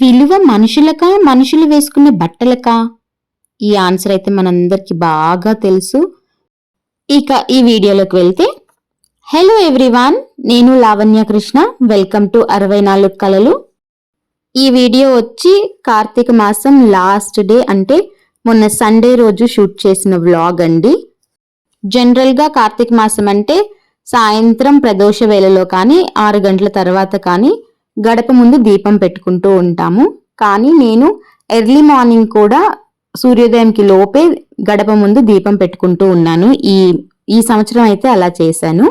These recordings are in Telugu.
విలువ మనుషులకా, మనుషులు వేసుకునే బట్టలకా? ఈ ఆన్సర్ అయితే మనందరికి బాగా తెలుసు. ఇక ఈ వీడియోలోకి వెళ్తే, హలో ఎవ్రీవాన్, నేను లావణ్య కృష్ణ. వెల్కమ్ టు 64 కలలు. ఈ వీడియో వచ్చి కార్తీక మాసం లాస్ట్ డే, అంటే మొన్న సండే రోజు షూట్ చేసిన వ్లాగ్ అండి. జనరల్గా కార్తీక మాసం అంటే సాయంత్రం ప్రదోష వేళలో కానీ 6 గంటల తర్వాత కానీ గడప ముందు దీపం పెట్టుకుంటూ ఉంటాము. కానీ నేను ఎర్లీ మార్నింగ్ కూడా సూర్యోదయంకి లోపే గడప ముందు దీపం పెట్టుకుంటూ ఉన్నాను. ఈ సంవత్సరం అయితే అలా చేశాను.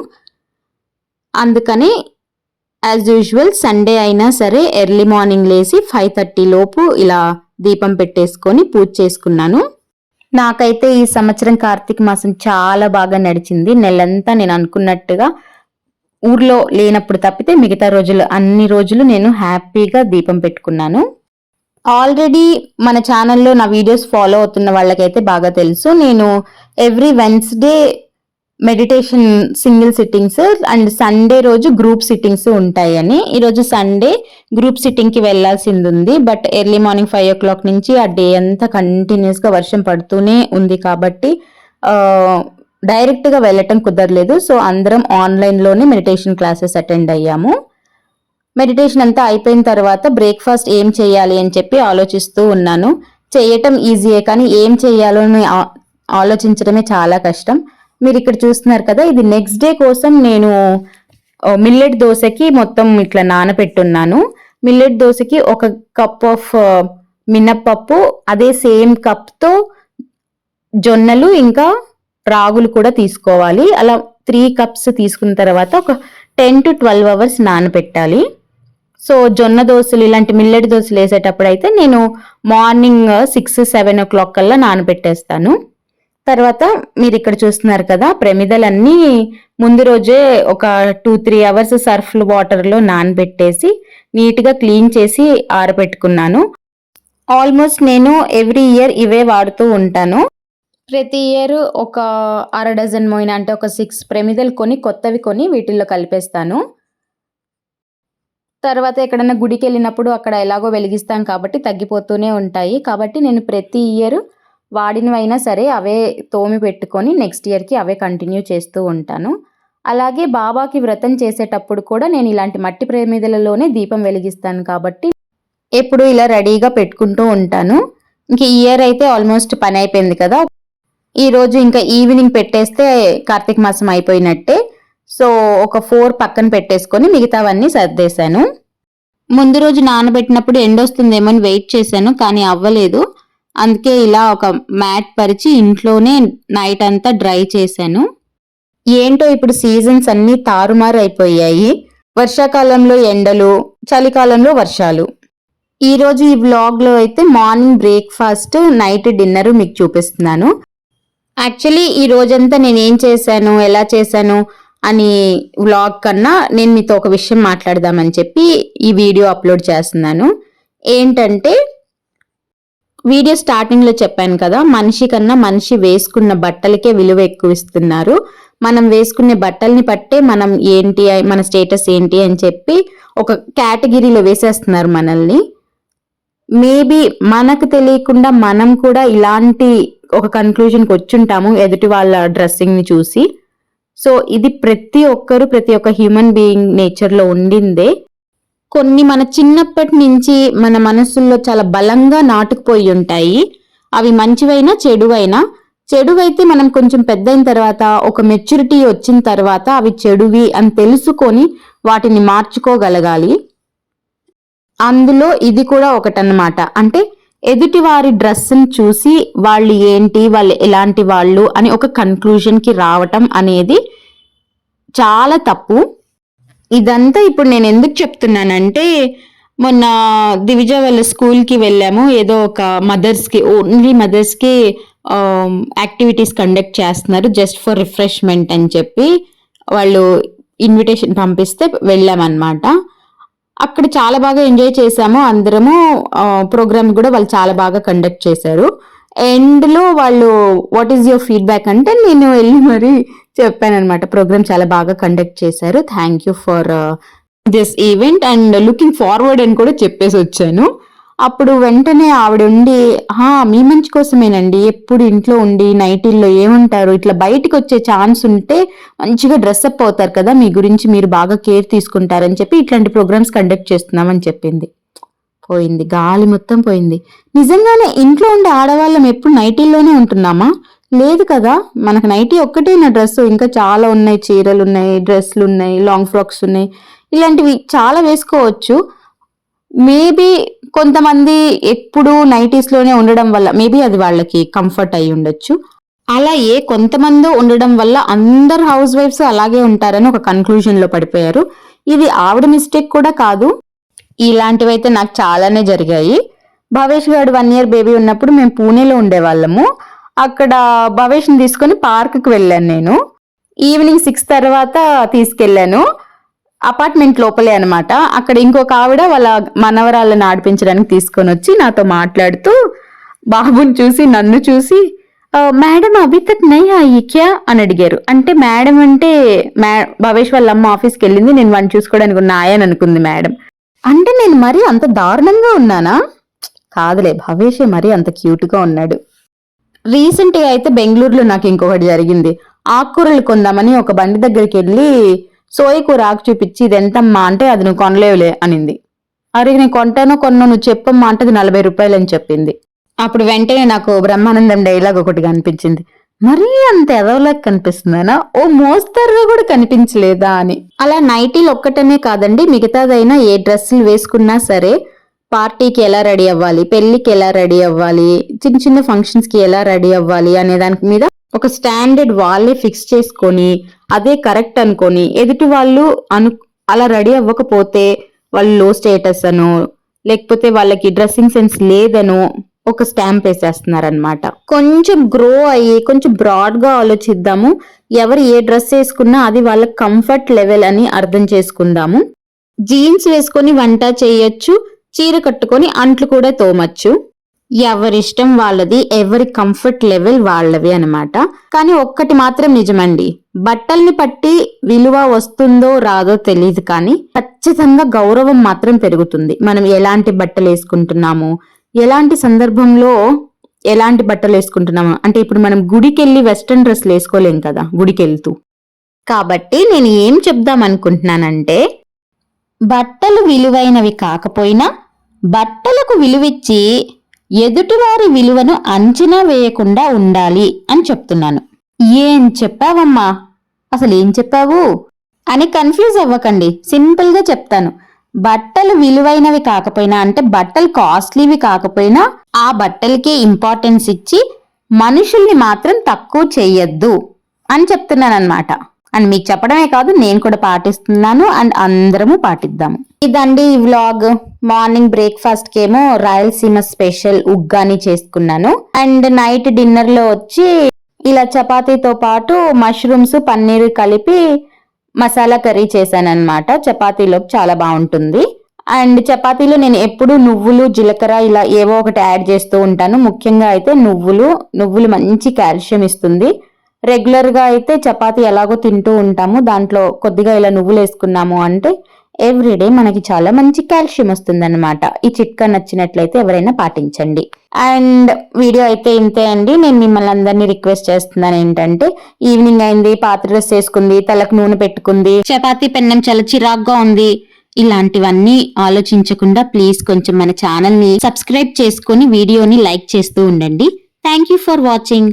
అందుకని యాజ్ యూజువల్ సండే అయినా సరే ఎర్లీ మార్నింగ్ లేసి 5:30 లోపు ఇలా దీపం పెట్టేసుకొని పూజ చేసుకున్నాను. నాకైతే ఈ సంవత్సరం కార్తీక మాసం చాలా బాగా నడిచింది. నెలంతా నేను అనుకున్నట్టుగా ఊర్లో లేనప్పుడు తప్పితే మిగతా రోజులు అన్ని రోజులు నేను హ్యాపీగా దీపం పెట్టుకున్నాను. ఆల్రెడీ మన ఛానల్లో నా వీడియోస్ ఫాలో అవుతున్న వాళ్ళకైతే బాగా తెలుసు, నేను every Wednesday meditation single sittings and Sunday రోజు గ్రూప్ సిట్టింగ్స్ ఉంటాయని. ఈరోజు సండే గ్రూప్ సిట్టింగ్కి వెళ్లాల్సింది ఉంది. బట్ ఎర్లీ మార్నింగ్ 5 o'clock నుంచి ఆ డే అంతా కంటిన్యూస్గా వర్షం పడుతూనే ఉంది కాబట్టి డైరెక్ట్గా వెళ్ళటం కుదరలేదు. సో అందరం ఆన్లైన్లోనే మెడిటేషన్ క్లాసెస్ అటెండ్ అయ్యాము. మెడిటేషన్ అంతా అయిపోయిన తర్వాత బ్రేక్ఫాస్ట్ ఏం చేయాలి అని చెప్పి ఆలోచిస్తూ ఉన్నాను. చేయటం ఈజీయే, కానీ ఏం చేయాలో అని ఆలోచించడమే చాలా కష్టం. మీరు ఇక్కడ చూస్తున్నారు కదా, ఇది నెక్స్ట్ డే కోసం నేను మిల్లెట్ దోశకి మొత్తం ఇట్లా నానబెట్టున్నాను. మిల్లెట్ దోశకి 1 కప్ ఆఫ్ మినప్పప్పు, అదే సేమ్ కప్తో జొన్నలు ఇంకా రాగులు కూడా తీసుకోవాలి. అలా 3 cups తీసుకున్న తర్వాత ఒక 10 to 12 hours నానబెట్టాలి. సో జొన్న దోశలు ఇలాంటి మిల్లెట్ దోశలు వేసేటప్పుడు అయితే నేను మార్నింగ్ 6-7 o'clock కల్లా నానబెట్టేస్తాను. తర్వాత మీరు ఇక్కడ చూస్తున్నారు కదా, ప్రమిదలన్నీ ముందు రోజే ఒక 2-3 hours సర్ఫ్ వాటర్లో నానబెట్టేసి నీట్గా క్లీన్ చేసి ఆరబెట్టుకున్నాను. ఆల్మోస్ట్ నేను ఎవ్రీ ఇయర్ ఇవే వాడుతూ ఉంటాను. ప్రతి ఇయర్ ఒక 1/2 dozen మోయిన, అంటే ఒక 6 ప్రమిదలు కొత్తవి కొని వీటిల్లో కలిపేస్తాను. తర్వాత ఎక్కడైనా గుడికి వెళ్ళినప్పుడు అక్కడ ఎలాగో వెలిగిస్తాం కాబట్టి తగ్గిపోతూనే ఉంటాయి. కాబట్టి నేను ప్రతి ఇయర్ వాడినవైనా సరే అవే తోమి పెట్టుకొని నెక్స్ట్ ఇయర్కి అవే కంటిన్యూ చేస్తూ ఉంటాను. అలాగే బాబాకి వ్రతం చేసేటప్పుడు కూడా నేను ఇలాంటి మట్టి ప్రమిదలలోనే దీపం వెలిగిస్తాను కాబట్టి ఎప్పుడు ఇలా రెడీగా పెట్టుకుంటూ ఉంటాను. ఇంక ఈ ఇయర్ అయితే ఆల్మోస్ట్ పని అయిపోయింది కదా, ఈరోజు ఇంకా ఈవినింగ్ పెట్టేస్తే కార్తీక మాసం అయిపోయినట్టే. సో ఒక 4 పక్కన పెట్టేసుకొని మిగతావన్నీ సర్దేశాను. ముందు రోజు నానబెట్టినప్పుడు ఎండొస్తుందేమో అని వెయిట్ చేశాను, కానీ అవ్వలేదు. అందుకే ఇలా ఒక మ్యాట్ పరిచి ఇంట్లోనే నైట్ అంతా డ్రై చేశాను. ఏంటో ఇప్పుడు సీజన్స్ అన్నీ తారుమారు అయిపోయాయి. వర్షాకాలంలో ఎండలు, చలికాలంలో వర్షాలు. ఈరోజు ఈ వ్లాగ్లో అయితే మార్నింగ్ బ్రేక్ఫాస్ట్, నైట్ డిన్నర్ మీకు చూపిస్తున్నాను. యాక్చువల్లీ ఈ రోజంతా నేను ఏం చేశాను, ఎలా చేశాను అని వ్లాగ్ కన్నా నేను మీతో ఒక విషయం మాట్లాడదామని చెప్పి ఈ వీడియో అప్లోడ్ చేస్తున్నాను. ఏంటంటే, వీడియో స్టార్టింగ్లో చెప్పాను కదా, మనిషి కన్నా మనిషి వేసుకున్న బట్టలకే విలువ ఎక్కువ ఇస్తున్నారు. మనం వేసుకునే బట్టల్ని పట్టే మనం ఏంటి, మన స్టేటస్ ఏంటి అని చెప్పి ఒక కేటగిరీలో వేసేస్తున్నారు మనల్ని. మేబీ మనకు తెలియకుండా మనం కూడా ఇలాంటి ఒక కన్క్లూజన్కి వచ్చుంటాము ఎదుటి వాళ్ళ డ్రెస్సింగ్ని చూసి. సో ఇది ప్రతి ఒక్క హ్యూమన్ బీయింగ్ నేచర్లో ఉండిందే. కొన్ని మన చిన్నప్పటి నుంచి మన మనసుల్లో చాలా బలంగా నాటుకుపోయి ఉంటాయి. అవి మంచివైనా చెడువైనా, చెడువైతే మనం కొంచెం పెద్దయిన తర్వాత, ఒక మెచ్యూరిటీ వచ్చిన తర్వాత అవి చెడువి అని తెలుసుకొని వాటిని మార్చుకోగలగాలి. అందులో ఇది కూడా ఒకటన్నమాట. అంటే ఎదుటి వారి డ్రెస్ని చూసి వాళ్ళు ఏంటి, వాళ్ళు ఎలాంటి వాళ్ళు అని ఒక కన్క్లూజన్కి రావటం అనేది చాలా తప్పు. ఇదంతా ఇప్పుడు నేను ఎందుకు చెప్తున్నానంటే, మొన్న దివిజ వాళ్ళ స్కూల్కి వెళ్ళాము. ఏదో ఒక ఓన్లీ మదర్స్కి యాక్టివిటీస్ కండక్ట్ చేస్తున్నారు, జస్ట్ ఫర్ రిఫ్రెష్మెంట్ అని చెప్పి వాళ్ళు ఇన్విటేషన్ పంపిస్తే వెళ్ళామన్నమాట. అక్కడ చాలా బాగా ఎంజాయ్ చేసాము అందరము. ప్రోగ్రామ్ కూడా వాళ్ళు చాలా బాగా కండక్ట్ చేశారు. ఎండ్లో వాళ్ళు వాట్ ఈస్ యువర్ ఫీడ్బ్యాక్ అంటే నేను వెళ్ళి మరి చెప్పాను అనమాట, ప్రోగ్రామ్ చాలా బాగా కండక్ట్ చేశారు, thank you for this event and looking forward అని కూడా చెప్పేసి వచ్చాను. అప్పుడు వెంటనే ఆవిడ ఉండి, మీ మంచి కోసమేనండి, ఎప్పుడు ఇంట్లో ఉండి నైటీల్లో ఏముంటారు, ఇట్లా బయటికి వచ్చే ఛాన్స్ ఉంటే మంచిగా డ్రెస్అప్ అవుతారు కదా, మీ గురించి మీరు బాగా కేర్ తీసుకుంటారని చెప్పి ఇట్లాంటి ప్రోగ్రామ్స్ కండక్ట్ చేస్తున్నామని చెప్పింది. పోయింది, గాలి మొత్తం పోయింది. నిజంగానే ఇంట్లో ఉండే ఆడవాళ్ళం ఎప్పుడు నైటీల్లోనే ఉంటున్నామా? లేదు కదా. మనకు నైటీ ఒక్కటేనా డ్రెస్, ఇంకా చాలా ఉన్నాయి, చీరలు ఉన్నాయి, డ్రెస్లు ఉన్నాయి, లాంగ్ ఫ్రాక్స్ ఉన్నాయి, ఇలాంటివి చాలా వేసుకోవచ్చు. మేబీ కొంతమంది ఎప్పుడు నైటీస్ లోనే ఉండడం వల్ల మేబీ అది వాళ్ళకి కంఫర్ట్ అయి ఉండొచ్చు. అలా కొంతమంది ఉండడం వల్ల అందరు హౌస్ వైఫ్స్ అలాగే ఉంటారని ఒక కన్క్లూజన్ లో పడిపోయారు. ఇది ఆవిడ మిస్టేక్ కూడా కాదు. ఇలాంటివైతే నాకు చాలానే జరిగాయి. భవేష్ గారు 1 year బేబీ ఉన్నప్పుడు మేము పూణేలో ఉండేవాళ్ళము. అక్కడ భవేష్ని తీసుకొని పార్క్కి వెళ్ళాను నేను. ఈవినింగ్ 6 తర్వాత తీసుకెళ్లాను. అపార్ట్మెంట్ లోపలే అనమాట. అక్కడ ఇంకొక ఆవిడ వాళ్ళ మనవరాళ్ళని ఆడిపించడానికి తీసుకొని వచ్చి నాతో మాట్లాడుతూ బాబుని చూసి నన్ను చూసి మేడం అభి తక్ నై ఆయి క్యా అని అడిగారు. అంటే మేడం అంటే భవేష్ వాళ్ళ అమ్మ ఆఫీస్కి వెళ్ళింది, నేను వాడిని చూసుకోవడానికి నాయని అనుకుంది మేడం. అంటే నేను మరీ అంత దారుణంగా ఉన్నానా? కాదులే, భవేషే మరీ అంత క్యూట్ గా ఉన్నాడు. రీసెంట్ గా అయితే బెంగళూరులో నాకు ఇంకొకటి జరిగింది. ఆకుకూరలు కొందామని ఒక బండి దగ్గరికి వెళ్ళి సోయి కూర ఆకు చూపించి ఇది ఎంతమ్మా అంటే అది నువ్వు కొనలేవులే అనింది. అరే నేను కొంటానో కొన్నో నువ్వు చెప్పమ్మా అంటే అది 40 రూపాయలు అని చెప్పింది. అప్పుడు వెంటనే నాకు బ్రహ్మానందం డైలాగ్ ఒకటి కనిపించింది. మరీ అంత ఎదవలాగా కనిపిస్తుందనా, ఓ మోస్తరుగా కూడా కనిపించలేదా అని. అలా నైటీలు ఒక్కటనే కాదండి, మిగతాదైనా ఏ డ్రెస్సులు వేసుకున్నా సరే పార్టీకి ఎలా రెడీ అవ్వాలి, పెళ్లికి ఎలా రెడీ అవ్వాలి, చిన్న చిన్న ఫంక్షన్స్ కి ఎలా రెడీ అవ్వాలి అనే దాని మీద ఒక స్టాండర్డ్ వాళ్ళే ఫిక్స్ చేసుకొని అదే కరెక్ట్ అనుకొని ఎదుటి వాళ్ళు అలా రెడీ అవ్వకపోతే వాళ్ళు లో స్టేటస్ అనో లేకపోతే వాళ్ళకి డ్రెస్సింగ్ సెన్స్ లేదనో ఒక స్టాంప్ వేసేస్తున్నారనమాట. కొంచెం గ్రో అయ్యి కొంచెం బ్రాడ్ గా ఆలోచిద్దాము. ఎవరు ఏ డ్రెస్ వేసుకున్నా అది వాళ్ళ కంఫర్ట్ లెవెల్ అని అర్థం చేసుకుందాము. జీన్స్ వేసుకొని వంట చేయొచ్చు, చీర కట్టుకొని అంట్లు కూడా తోమచ్చు. ఎవరిష్టం వాళ్ళది, ఎవరి కంఫర్ట్ లెవెల్ వాళ్ళవి అనమాట. కానీ ఒక్కటి మాత్రం నిజమండి, బట్టల్ని పట్టి విలువ వస్తుందో రాదో తెలియదు కానీ ఖచ్చితంగా గౌరవం మాత్రం పెరుగుతుంది. మనం ఎలాంటి బట్టలు వేసుకుంటున్నాము, ఎలాంటి సందర్భంలో ఎలాంటి బట్టలు వేసుకుంటున్నాము. అంటే ఇప్పుడు మనం గుడికి వెళ్ళి వెస్ట్రన్ డ్రెస్లు వేసుకోలేం కదా గుడికి వెళ్తూ. కాబట్టి నేను ఏం చెప్దాం అనుకుంటున్నానంటే, బట్టలు విలువైనవి కాకపోయినా బట్టలకు విలువిచ్చి ఎదుటివారి విలువను అంచనా వేయకుండా ఉండాలి అని చెప్తున్నాను. ఏం చెప్పావమ్మా, అసలు ఏం చెప్పావు అని కన్ఫ్యూజ్ అవ్వకండి. సింపుల్ గా చెప్తాను. బట్టలు విలువైనవి కాకపోయినా అంటే బట్టలు కాస్ట్లీవి కాకపోయినా ఆ బట్టలకే ఇంపార్టెన్స్ ఇచ్చి మనుషుల్ని మాత్రం తక్కువ చెయ్యొద్దు అని చెప్తున్నాను అనమాట. అండ్ మీకు చెప్పడమే కాదు, నేను కూడా పాటిస్తున్నాను అండ్ అందరము పాటిద్దాము. ఇదండి ఈ వ్లాగ్. మార్నింగ్ బ్రేక్ఫాస్ట్ కేమో రాయలసీమ స్పెషల్ ఉగ్గాని చేసుకున్నాను. అండ్ నైట్ డిన్నర్ లో వచ్చి ఇలా చపాతీతో పాటు మష్రూమ్స్ పన్నీర్ కలిపి మసాలా కర్రీ చేశాను అనమాట. చపాతీలోకి చాలా బాగుంటుంది. అండ్ చపాతీలో నేను ఎప్పుడు నువ్వులు జీలకర్ర ఇలా ఏవో ఒకటి యాడ్ చేస్తూ ఉంటాను. ముఖ్యంగా అయితే నువ్వులు మంచి కాల్షియం ఇస్తుంది. రెగ్యులర్ గా అయితే చపాతీ ఎలాగో తింటూ ఉంటాము, దాంట్లో కొద్దిగా ఇలా నువ్వులు వేసుకున్నాము అంటే ఎవ్రీడే మనకి చాలా మంచి కాల్షియం వస్తుంది అనమాట. ఈ చిట్కా నచ్చినట్లయితే ఎవరైనా పాటించండి. అండ్ వీడియో అయితే ఇంతే అండి. నేను మిమ్మల్ని అందరినీ రిక్వెస్ట్ చేస్తున్నాను ఏంటంటే, ఈవినింగ్ అయింది, పాత డ్రెస్ వేసుకుంది, తలకు నూనె పెట్టుకుంది, చపాతీ పెన్నం చాలా చిరాగ్గా ఉంది, ఇలాంటివన్నీ ఆలోచించకుండా ప్లీజ్ కొంచెం మన ఛానల్ ని సబ్స్క్రైబ్ చేసుకుని వీడియోని లైక్ చేస్తూ ఉండండి. Thank you for watching.